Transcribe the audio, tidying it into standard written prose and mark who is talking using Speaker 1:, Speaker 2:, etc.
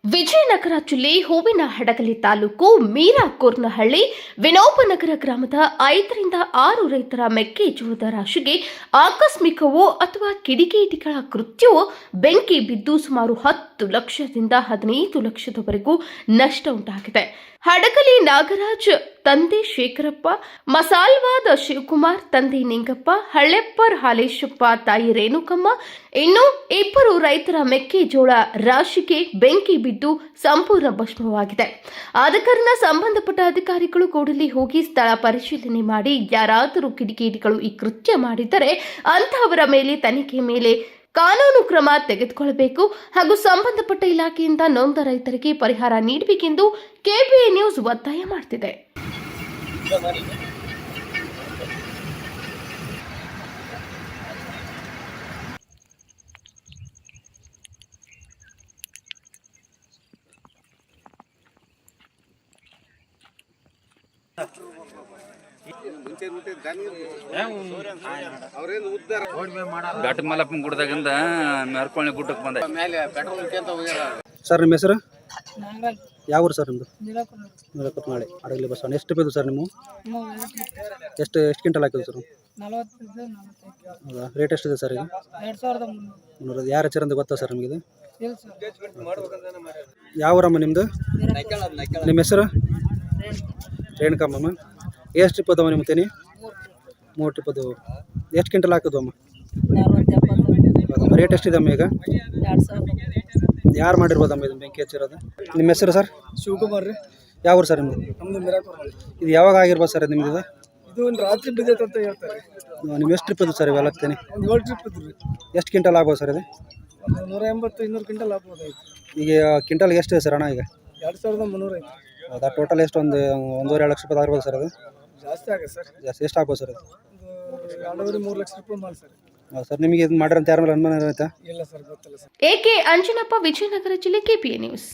Speaker 1: ವಿಜಯನಗರ ಜಿಲ್ಲೆ ಹೂವಿನಹಡಗಲಿ ತಾಲೂಕು ಮೀರಾಕೂರ್ನಹಳ್ಳಿ ವಿನೋಬನಗರ ಗ್ರಾಮದ 5ರಿಂದ 6 ರೈತರ ಮೆಕ್ಕೆಜೋಳದ ರಾಶಿಗೆ ಆಕಸ್ಮಿಕವೋ ಅಥವಾ ಕಿಡಿಗೇಡಿಗಳ ಕೃತ್ಯವೋ ಬೆಂಕಿ ಬಿದ್ದು ಸುಮಾರು 10 ಲಕ್ಷದಿಂದ 15 ಲಕ್ಷದವರೆಗೂ ನಷ್ಟ ಉಂಟಾಗಿದೆ. ಹಡಗಲಿ ನಾಗರಾಜ್ ತಂದೆ ಶೇಖರಪ್ಪ, ಮಸಾಲ್ವಾದ ಶಿವಕುಮಾರ್ ತಂದೆ ನಿಂಗಪ್ಪ, ಹಳ್ಳೆಪ್ಪರ್ ಹಾಲೇಶಪ್ಪ ತಾಯಿ ರೇಣುಕಮ್ಮ, ಇನ್ನು 2 ರೈತರ ಮೆಕ್ಕೆಜೋಳ ರಾಶಿಗೆ ಬೆಂಕಿ ಬಿದ್ದು ಸಂಪೂರ್ಣ ಭಸ್ಮವಾಗಿದೆ. ಆದ ಕಾರಣ ಸಂಬಂಧಪಟ್ಟ ಅಧಿಕಾರಿಗಳು ಕೂಡಲೇ ಹೋಗಿ ಸ್ಥಳ ಪರಿಶೀಲನೆ ಮಾಡಿ ಯಾರಾದರೂ ಕಿಡಿಗೇಡಿಗಳು ಈ ಕೃತ್ಯ ಮಾಡಿದ್ದರೆ ಅಂತಹವರ ಮೇಲೆ ತನಿಖೆ ಮೇಲೆ ಕಾನೂನು ಕ್ರಮ ತೆಗೆದುಕೊಳ್ಳಬೇಕು ಹಾಗೂ ಸಂಬಂಧಪಟ್ಟ ಇಲಾಖೆಯಿಂದ ನೊಂದ ರೈತರಿಗೆ ಪರಿಹಾರ ನೀಡಬೇಕೆಂದು ಕೆಬಿಎ ನ್ಯೂಸ್ ಒತ್ತಾಯ ಮಾಡುತ್ತಿದೆ.
Speaker 2: ಘಾಟ್ ಮಲ್ಲಪ್ಪನ ಗುಡ್ದಾಗಿಂದ ಮೆರ್ಕೊಳ್ಳಿ ಗುಡ್ಡಕ್ಕೆ ಬಂದ
Speaker 3: ಸರ್. ನಿಮ್ಮ ಹೆಸರು ಯಾವ ಊರು ಸರ್ ನಿಮ್ಮದು? ಮೀರಾಕೂರ್ನಹಳ್ಳಿ ಹಡಗಲಿ ಬಸ್ ಸ್ಟ್ಯಾಂಡ್. ಎಷ್ಟು ರೂಪಾಯಿ ಸರ್ ನಿಮ್ಮ? ಎಷ್ಟು ಕ್ವಿಂಟಲ್ ಹಾಕಿದ್ರು ಸರ್? ಹೌದಾ, ರೇಟ್ ಎಷ್ಟಿದೆ ಸರ್ ಈಗ? 2300. ಯಾರು ಹಚ್ಚಾರ ಅಂತ ಗೊತ್ತಾ ಸರ್ ನಿಮಗಿದೆ? ಯಾವ ಊರಮ್ಮ ನಿಮ್ಮದು? ನಿಮ್ಮ ಹೆಸರು? ರೇಣುಕಮ್ಮ. ಎಷ್ಟು ಟ್ರಿಪ್ ಅದಾವ ನಿಮ್ಮ ತೇನಿ? 3 ಟ್ರಿಪ್ ಅದಾವ. ಎಷ್ಟು ಕ್ವಿಂಟಲ್ ಹಾಕಿದ್ವು ಅಮ್ಮ? ರೇಟ್ ಎಷ್ಟಿದೆ ಅಮ್ಮ ಈಗ? 2000. ಯಾರು ಮಾಡಿರ್ಬೋದಮ್ಮ ಇದು ಬೆಂಕಿ ಹಚ್ಚಿರೋದು? ನಿಮ್ಮ ಹೆಸರು ಸರ್?
Speaker 4: ಶಿವಕುಮಾರ್ ರೀ.
Speaker 3: ಯಾವ ಊರು ಸರ್ ನಿಮ್ಮದು?
Speaker 4: ನಮ್ಮದು ಮೀರಾಕೂರ್ನಹಳ್ಳಿ.
Speaker 3: ಇದು ಯಾವಾಗ ಆಗಿರ್ಬೋದು ಸರ್ ನಿಮ್ಮದು?
Speaker 4: ಇದು ಒಂದು ರಾತ್ರಿ ಬಿದ್ದೈತೆ ಅಂತ ಹೇಳ್ತಾರೆ.
Speaker 3: ನಿಮ್ಮ ಎಷ್ಟು ಟ್ರಿಪ್ ಅದು ಸರ್ ಇವೆಲ್ಲ ತೇನಿ?
Speaker 4: ಒಂದು 7 ಟ್ರಿಪ್ ಇದ್ರಿ.
Speaker 3: ಎಷ್ಟು ಕ್ವಿಂಟಲ್ ಆಗ್ಬೋದು ಸರ್ ಇದು?
Speaker 4: ಒಂದು 180-200 ಕ್ವಿಂಟಲ್ ಆಗ್ಬೋದಾಯ್ತು.
Speaker 3: ಈಗ ಕ್ವಿಂಟಲ್ಗೆ ಎಷ್ಟಿದೆ ಸರ್ ಹಣ ಈಗ?
Speaker 4: 2300 ಐತಿ.
Speaker 3: ಹೌದಾ, ಟೋಟಲ್ ಎಷ್ಟು? ಒಂದು 1.5-2 ಲಕ್ಷ ರೂಪಾಯಿ ಆಗ್ಬೋದು ಸರ್ ಅದು?
Speaker 4: ಜಾಸ್ತಿ ಆಗುತ್ತೆ ಸರ್.
Speaker 3: ಜಾಸ್ತಿ ಎಷ್ಟು ಆಗ್ಬೋದು ಸರ್ ಅದು?
Speaker 4: ಒಂದು 2.5-3 ಲಕ್ಷ ರೂಪಾಯಿ ಮಾಲ್ ಸರ್.
Speaker 3: ಹೌದು ಸರ್. ನಿಮಗೆ ಇದು ಮಾಡಿರೋಂಥ ಯಾರ ಮೇಲೆ ಅನುಮಾನ ಇರುತ್ತಾ?
Speaker 4: ಇಲ್ಲ ಸರ್, ಗೊತ್ತಿಲ್ಲ ಸರ್.
Speaker 1: ಎಕೆ ಅಂಜನಪ್ಪ, ವಿಜಯನಗರ ಜಿಲ್ಲೆ, ಕೆಪಿಎ ನ್ಯೂಸ್.